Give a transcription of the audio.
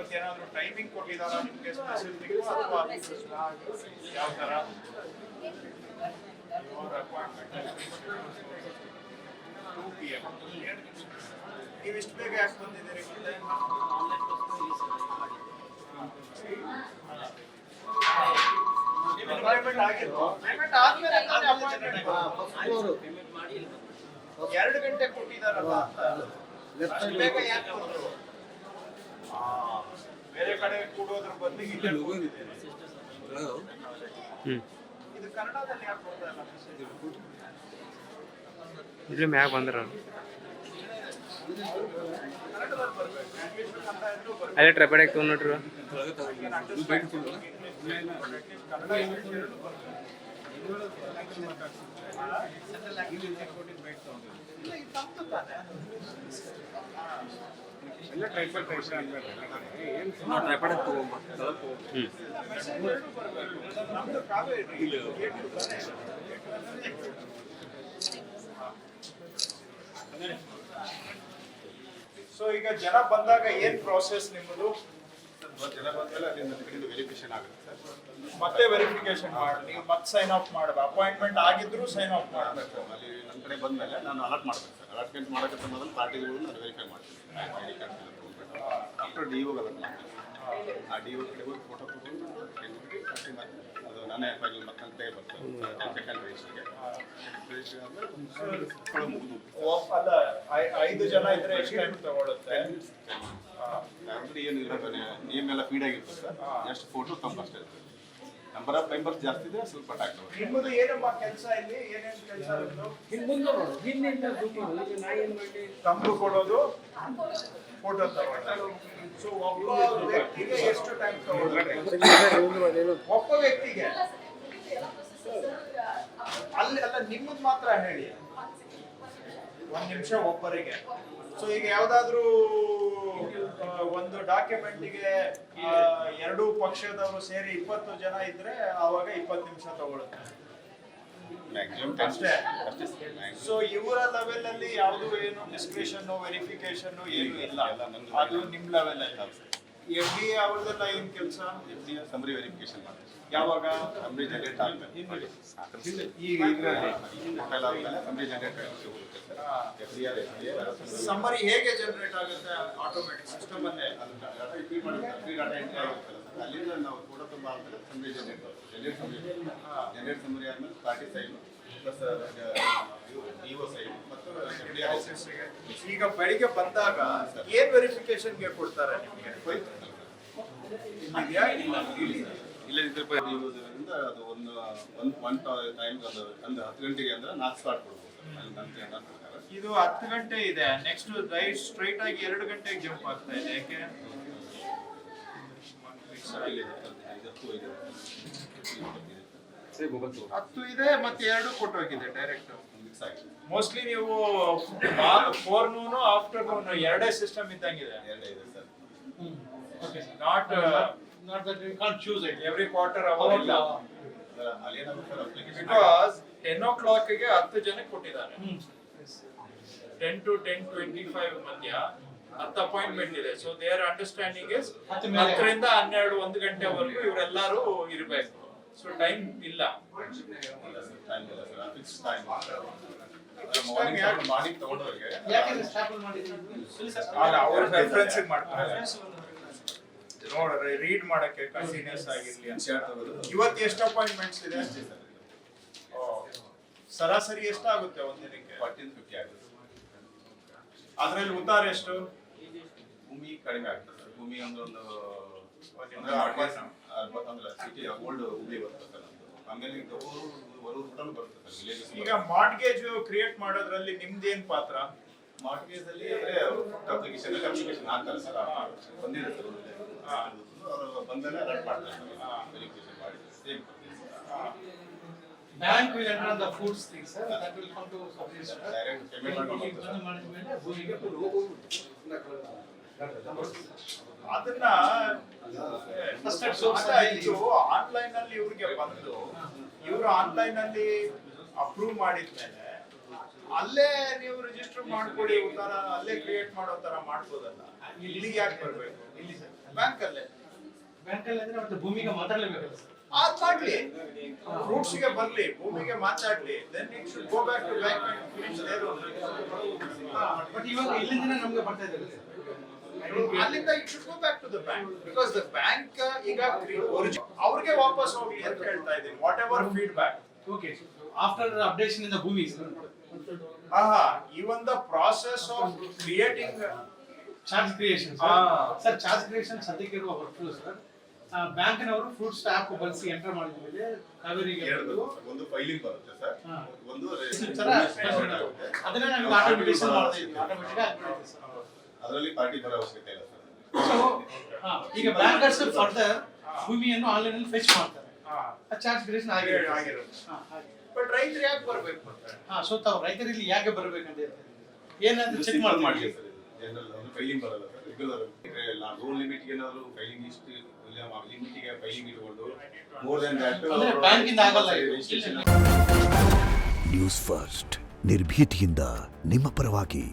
ಏನಾದರೂ ಟೈಮಿಂಗ್ ಕೊಟ್ಟಿದ್ದಾರಾ ನಿಮಗೆ ಸ್ಪೆಸಿಫಿಕ್ ಅಥವಾ ಯಾವ ಥರ ಟೂ PM ನೀವು ಇಷ್ಟು ಬೇಗ ಯಾಕೆ ಬಂದಿದ್ದೀರಿ ಮುಂದೆ ಅಪಾಯಿಂಟ್ಮೆಂಟ್ ಆಗಿತ್ತು ಪೇಮೆಂಟ್ ಆದ್ಮೇಲೆ ಅಪಾಯಿಂಟ್ಮೆಂಟ್ 2 ಗಂಟೆ ಕೊಟ್ಟಿದ್ದಾರಲ್ಲ ಬೇಗ ಯಾಕೆ ಬಂದರು ಬೇರೆ ಕಡೆ ಕೂಡೋದ್ರ ಬದಲಿಗೆ ಇಲ್ಲೇ ಕೂತಿದ್ದೇನೆ ಇದು ಕನ್ನಡದಲ್ಲಿ ಯಾಕೆ ಬರ್ತಾ ಇಲ್ಲ ಇಲ್ಲಿ ಮ್ಯಾಗ ಬಂದ್ರ ಅಲ್ಲೇ ಟ್ರೈಪಾಡ್ ಹಾಕಿ ನೋಡ್ರಿ ಟ್ರೈಪಾಡ್ ತಗೊಂಬ ಸೊ ಈಗ ಜನ ಬಂದಾಗ ಏನ್ ಪ್ರೋಸೆಸ್ ನಿಮ್ಮದು ಜನ ಬಂದ್ಮೇಲೆ ಅಲ್ಲಿಂದ ವೆರಿಫಿಕೇಶನ್ ಆಗುತ್ತೆ ಸರ್ ಮತ್ತೆ ವೆರಿಫಿಕೇಶನ್ ಮಾಡಿ ನೀವು ಮತ್ತೆ ಸೈನ್ ಆಫ್ ಮಾಡಬೇಕು ಅಪಾಯಿಂಟ್ಮೆಂಟ್ ಆಗಿದ್ರು ಸೈನ್ ಆಫ್ ಮಾಡಬೇಕು ಅಲ್ಲಿ ನನ್ನ ಕಡೆ ಬಂದಮೇಲೆ ನಾನು ಅಲರ್ಟ್ ಮಾಡ್ಬೇಕು ಸರ್ ಅಲರ್ಟ್ಮೆಂಟ್ ಮಾಡೋಕ್ಕೆ ಮೊದಲು ಪಾರ್ಟಿಗಳು ನಾನು ವೆರಿಫೈ ಮಾಡ್ತೀನಿ ಐ ಡಿ ಕಾರ್ಡ್ ತೊಗೊಂಡ್ಬಿಟ್ಟು ಆಫ್ಟರ್ ಡಿ ಒಗೆ ಅಲರ್ಟ್ ಮಾಡ್ತೀನಿ ಆ ಡಿ ಒ ಕಡೆ ಹೋಗಿ ಫೋಟೋ ತೊಗೊಂಡು ಅದು ನಾನೇ ಫೈಲ್ ಮತ್ತೆ ಬರ್ತೇನೆ ಸೆಕೆಂಡ್ ರಿಜಿಸ್ಟ್ರಿಗೆ ರಿಜಿಸ್ಟ್ರಿ ಆದಮೇಲೆ ಮುಗಿದು ಅಲ್ಲ 5 ಜನ ಇದ್ರೆ ಎಷ್ಟು ಟೈಮ್ ತಗೊಳುತ್ತೆ ಏನು ಇರೋದು ನೇಮ್ ಎಲ್ಲ ಫೀಡ್ ಆಗಿರ್ತದೆ ಸರ್ ಎಷ್ಟು ಫೋಟೋ ತಮ್ಮ ಅಷ್ಟೇ ಇರ್ತದೆ ನಂಬರ್ ಆಫ್ ಮೆಂಬರ್ಸ್ ಜಾಸ್ತಿ ಇದ್ರೆ ಸ್ವಲ್ಪ ಟೈಮ್ ನಿಮ್ಮದು ಏನಮ್ಮ ಕೆಲಸ ಇಲ್ಲಿ ಏನೇನು ಕೆಲಸ ತಂಬು ಕೊಡೋದು ಫೋಟೋ ತಗೊಳ್ಳೋದು ಸೊ ಒಬ್ಬ ವ್ಯಕ್ತಿಗೆ ಎಷ್ಟು ಟೈಮ್ ತಗೊಳ್ಳುತ್ತೆ ಒಬ್ಬ ವ್ಯಕ್ತಿಗೆ ಅಲ್ಲಿ ಅಲ್ಲ ನಿಮ್ಮದು ಮಾತ್ರ ಹೇಳಿ 1 ನಿಮಿಷ ಒಬ್ಬರಿಗೆ ಸೊ ಈಗ ಯಾವ್ದಾದ್ರು ಒಂದು ಡಾಕ್ಯುಮೆಂಟ್ಗೆ 2 ಪಕ್ಷದವರು ಸೇರಿ 20 ಜನ ಇದ್ರೆ ಆವಾಗ 20 ನಿಮಿಷ ತಗೊಳುತ್ತೆ ಅಷ್ಟೇ ಸೊ ಇವರ ಲೆವೆಲ್ ಅಲ್ಲಿ ಯಾವುದು ಏನು ಡಿಸ್ಕ್ರಿಷನ್ ವೆರಿಫಿಕೇಶನ್ ಏನು ಇಲ್ಲ ಅದು ನಿಮ್ ಲೆವೆಲ್ ಅಲ್ಲಿ FDA ಅವ್ರದೆಲ್ಲ ಏನ್ ಕೆಲಸ FDA ಸಮ್ಮರಿ ವೆರಿಫಿಕೇಶನ್ ಮಾಡ್ತೀವಿ ಯಾವಾಗ ಸಮ್ಮರಿ ಜನರೇಟ್ ಆದ್ಮೇಲೆ ಈಗ ಆದ್ಮೇಲೆ ಸಮ್ಮರಿ ಜನರೇಟ್ ಹೋಗುತ್ತೆ ಸರ್ FDA ಸಮ್ಮರಿ ಹೇಗೆ ಜನರೇಟ್ ಆಗುತ್ತೆ ಆಟೋಮೆಟಿಕ್ ಸಿಸ್ಟಮ್ ಅಲ್ಲೇ ಫೀಡ್ ಮಾಡುತ್ತೆ ಫೀಡ್ ಡಾಟಾ ಎಂಟ್ರಿ ಆಗುತ್ತೆ ಅಲ್ಲಿಂದ ನಾವು ಕೂಡ ತುಂಬ ಆದ್ಮೇಲೆ ಸಮ್ಮರಿ ಜನರೇಟ್ ಜನರೇಟ್ ಸಮ್ಮರಿ ಆದ್ಮೇಲೆ party sign plus DO sign ಮತ್ತು FDA ಈಗ ಬೆಳಿಗ್ಗೆ ಬಂದಾಗ ಏನ್ ವೆರಿಫಿಕೇಶನ್ಗೆ ಕೊಡ್ತಾರೆ ನಿಮಗೆ ಇಲ್ಲ ಇದ್ರಿಂದ ಅದು ಒಂದು ಟೈಮ್ ಅದು ಒಂದು 10 ಗಂಟೆಗೆ ಅಂದ್ರೆ 4 ಸ್ಟಾರ್ಟ್ ಕೊಡ್ಬೋದು ಇದು 10 ಗಂಟೆ ಇದೆ ನೆಕ್ಸ್ಟ್ ರೈಟ್ ಸ್ಟ್ರೈಟ್ ಆಗಿ 2 ಗಂಟೆಗೆ ಜಂಪ್ ಆಗ್ತಾ ಇದೆ ಯಾಕೆ 10 ಇದೆ ಮತ್ತೆ 2 ಕೊಟ್ಟೋಗಿದೆ ಡೈರೆಕ್ಟ್ ಮೋಸ್ಟ್ಲಿ ನೀವು ಫೋರ್ನೂನ್ ಆಫ್ಟರ್ನೂನ್ 2 ಸಿಸ್ಟಮ್ ಇದ್ದಂಗಿದೆ not that you can't choose it every quarter hour ಇಲ್ಲ because 10 o'clock ಗೆ 10 ಜನಕ್ಕೆ ಕೊಟ್ಟಿದ್ದಾರೆ 10 to 10:25 ಮಧ್ಯ 10 ಅಪಾಯಿಂಟ್ಮೆಂಟ್ ಇದೆ ಸೊ ದೇರ್ ಅಂಡರ್ಸ್ಟ್ಯಾಂಡಿಂಗ್ ಇಸ್ 10 ರಿಂದ 12 1 ಗಂಟೆವರೆಗೂ ಇವರೆಲ್ಲರೂ ಇರಬೇಕು ಸೊ ಟೈಮ್ ಇಲ್ಲ ಮಾರ್ನಿಂಗ್ ತಗೊಂಡವ್ರಿಗೆ ಅವ್ರ ರೆಫರೆನ್ಸ್ ಮಾಡ್ತಾರೆ ನೋಡ್ರಿ ರೀಡ್ ಮಾಡಕ್ಕೆ ಕಂಟಿನ್ಯೂಸ್ ಆಗಿರ್ಲಿ ಇವತ್ತು ಎಷ್ಟು ಅಪಾಯಿಂಟ್ಮೆಂಟ್ಸ್ ಇದೆ ಸರಾಸರಿ ಎಷ್ಟಾಗುತ್ತೆ ಒಂದಿನಕ್ಕೆ 1450 ಆಗುತ್ತೆ ಅದ್ರಲ್ಲಿ ಉತ್ತಾರ ಎಷ್ಟು ಭೂಮಿ ಕಡಿಮೆ ಆಗ್ತದೆ ಭೂಮಿ ಒಂದು ಸಿಟಿ ಓಲ್ಡ್ ಹುಬ್ಳಿ ಬರ್ತದೆ ಆಮೇಲೆ ಬರ್ತದೆ ವಿಲೇಜ್ ಈಗ ಮಾರ್ಟ್ಗೇಜ್ ಕ್ರಿಯೇಟ್ ಮಾಡೋದ್ರಲ್ಲಿ ನಿಮ್ದೇನ್ ಪಾತ್ರ ಮಾರ್ಟ್ಗೇಜ್ ಅಲ್ಲಿ ಅಂದ್ರೆ ಅಪ್ಲಿಕೇಶನ್ ಹಾಕ್ತಾರೆ ಸರ್ ಬಂದಿದೆ ಸರ್ ಅವರು ಬಂದಮೇಲೆ ಅಲರ್ಟ್ ಮಾಡ್ತಾರೆ ವೆರಿಫಿಕೇಶನ್ ಮಾಡಿ same Bank will enter on the foods thing, sir. That will come to service. Direct payment ಅದನ್ನ ಆನ್ಲೈನ್ ಅಲ್ಲಿ ಇವ್ರಿಗೆ ಬಂದು ಇವರು ಆನ್ಲೈನ್ ಅಲ್ಲಿ ಅಪ್ರೂವ್ ಮಾಡಿದ್ಮೇಲೆ ಅಲ್ಲೇ ನೀವು ರಿಜಿಸ್ಟರ್ ಮಾಡ್ಕೊಳ್ಳಿ ಉತ್ತರ ಅಲ್ಲೇ ಕ್ರಿಯೇಟ್ ಮಾಡೋ ತರ ಮಾಡ್ಬೋದಲ್ಲ ಇಲ್ಲಿಗೆ ಯಾಕೆ ಬರ್ಬೇಕು ಇಲ್ಲಿ ಬ್ಯಾಂಕ್ ಬ್ಯಾಂಕಲ್ಲಿ ಅಂದ್ರೆ ಮತ್ತೆ ಭೂಮಿಗೆ ಮಾತಾಡ್ಲೇಬೇಕಲ್ಲ ಸರ್. ಅದ್ ಮಾಡ್ಲಿ, ಫ್ರೂಟ್ಸ್ ಗೆ ಬರ್ಲಿ, ಭೂಮಿಗೆ ಮಾತಾಡ್ಲಿ, then it should go back to bank and finish their own. But ಇವಾಗ ಇಲ್ಲಿಂದ ನಮ್ಗೆ ಬರ್ತಾ ಇದೆ ಸರ್. ಅಲ್ಲಿಂದ it should go back to the bank, because the bank ಈಗ ಅವ್ರಿಗೆ ವಾಪಸ್ ಹೋಗಿ ಅಂತ ಹೇಳ್ತಾ ಇದ್ದೀನಿ, whatever feedback. Okay, after updation in the Bhoomi sir. even the process of creating charge creation sir. Charge creation ಸದ್ಯಕ್ಕೆ ಇರುವ ವರ್ಕ್ಫ್ಲೋ ಸರ್. ಬ್ಯಾಂಕ್ನವರು ಫ್ರೂಟ್ಸ್ ಆ್ಯಪ್ ಬಳಸಿ ಎಂಟರ್ ಮಾಡಿದ ಮೇಲೆ ಕಾವೇರಿಗೆ ಒಂದು ಫೈಲಿಂಗ್ ಬರುತ್ತೆ ಸರ್, ಹಾ. ಒಂದು ಸರ್ ಅದನ್ನ ನಮಗೆ ಆಟೋಮೇಟಿಕೇಶನ್ ಮಾಡ್ತಾ ಇದ್ದೀವಿ, ಆಟೋಮೇಟಿಕ್ ಆಗಿಬಿಡುತ್ತೆ ಸರ್. ಅದರಲ್ಲಿ ಪಾರ್ಟಿ ಬರೋ ಅವಶ್ಯಕತೆ ಇಲ್ಲ ಸರ್. ಸೊ ಈಗ ಬ್ಯಾಂಕರ್ಸ್ ಫರ್ದರ್ ಭೂಮಿಯನ್ನು ಆನ್ಲೈನ್ ಅಲ್ಲಿ ಫೆಚ್ ಮಾಡ್ತಾರೆ, ಚಾರ್ಜ್ ಕ್ರಿಯೇಷನ್ ಆಗಿರುತ್ತೆ. ಬಟ್ ರೈತರು ಯಾಕೆ ಬರ್ಬೇಕು ಅಂತ? ಸೊ ತಾವು ರೈತರು ಇಲ್ಲಿ ಯಾಕೆ ಬರ್ಬೇಕಂತ ಹೇಳ್ತಾರೆ, ಏನಾದ್ರು ಚೆಕ್ ಮಾಡಿ ಮಾಡಿ ಸರ್. ಜನರಲ್ ಒಂದು ಫೈಲಿಂಗ್ ಬರಲ್ಲ ಸರ್, ರೆಗ್ಯುಲರ್ ಲೋನ್ ಲಿಮಿಟ್ಗೆ ಏನಾದ್ರು ಫೈಲಿಂಗ್ ಇಷ್ಟು ಲಿಮಿಟಿಗೆ ಫೈಲಿಂಗ್ ಇಟ್ಕೊಂಡು ಮೋರ್ ದೆನ್ ದಟ್ ಅಂದ್ರೆ ಬ್ಯಾಂಕಿಂದ ಆಗಲ್ಲ ಇದು. ರಿಜಿಸ್ಟ್ರೇಷನ್. ನ್ಯೂಸ್ ಫಸ್ಟ್ ನಿರ್ಭೀತಿಯಿಂದ ನಿಮ್ಮ ಪರವಾಗಿ.